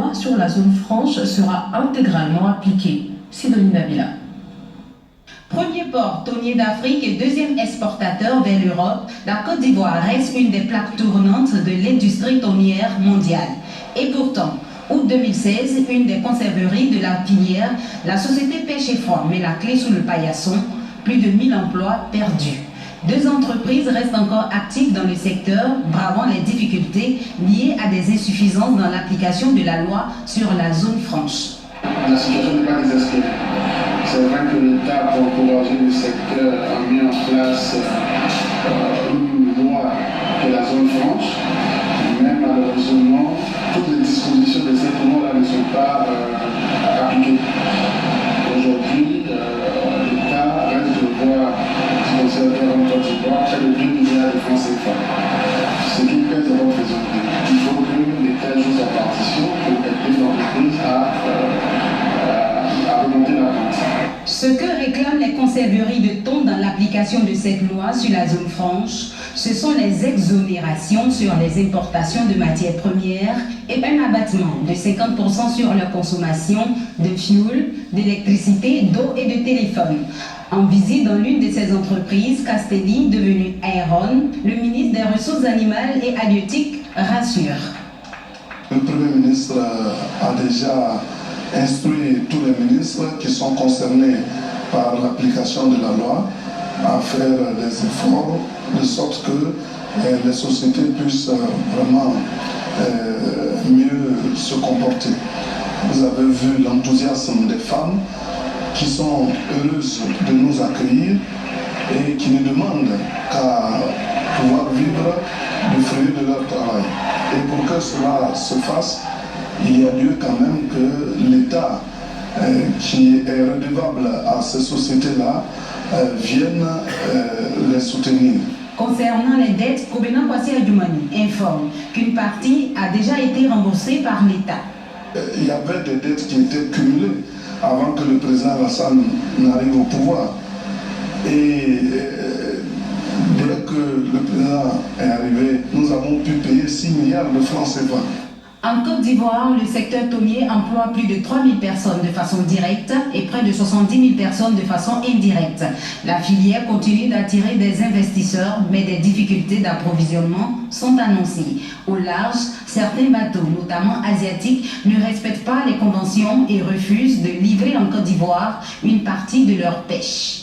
loi sur la zone franche sera intégralement appliquée. Sidonie Nabila. Premier port tonnier d'Afrique et deuxième exportateur vers l'Europe, la Côte d'Ivoire reste une des plaques tournantes de l'industrie tonnière mondiale. Et pourtant, août 2016, une des conserveries de la Pinière, la société Pêche et Froid met la clé sous le paillasson, plus de 1000 emplois perdus. Deux entreprises restent encore actives dans le secteur, bravant les difficultés liées à des insuffisances dans l'application de la loi sur la zone franche. La situation n'est pas désespérée. C'est vrai que l'État, pour encourager le secteur, a mis en place une loi de la zone franche, mais malheureusement, toutes les dispositions de cette loi-là ne sont pas appliquées. Aujourd'hui, l'État reste de voir conserver en Côte d'Ivoire près de 2 milliards de francs CFA. Ce qui pèse dans notre trésorerie. Il faut que l'État joue sa partition pour aider l'entreprise à remonter la pente. Ce que réclament les conserveries de thon dans l'application de cette loi sur la zone franche, ce sont les exonérations sur les importations de matières premières et un abattement de 50% sur leur consommation de fioul, d'électricité, d'eau et de téléphone. En visite dans l'une de ces entreprises, Castelli, devenu Aeron, le ministre des Ressources animales et halieutiques rassure. Le Premier ministre a déjà instruit tous les ministres qui sont concernés par l'application de la loi à faire des efforts de sorte que les sociétés puissent vraiment mieux se comporter. Vous avez vu l'enthousiasme des femmes qui sont heureuses de nous accueillir et qui ne demandent qu'à pouvoir vivre du fruit de leur travail. Et pour que cela se fasse, il y a lieu quand même que l'État qui est redevable à ces sociétés-là vienne les soutenir. Concernant les dettes, Kobena Kwasi Adjoumani informe qu'une partie a déjà été remboursée par l'État. Il y avait des dettes qui étaient cumulées avant que le président Alassane n'arrive au pouvoir. Et dès que le président est arrivé, nous avons pu payer 6 milliards de francs CFA. En Côte d'Ivoire, le secteur tonnier emploie plus de 3000 personnes de façon directe et près de 70 000 personnes de façon indirecte. La filière continue d'attirer des investisseurs, mais des difficultés d'approvisionnement sont annoncées. Au large, certains bateaux, notamment asiatiques, ne respectent pas les conventions et refusent de livrer en Côte d'Ivoire une partie de leur pêche.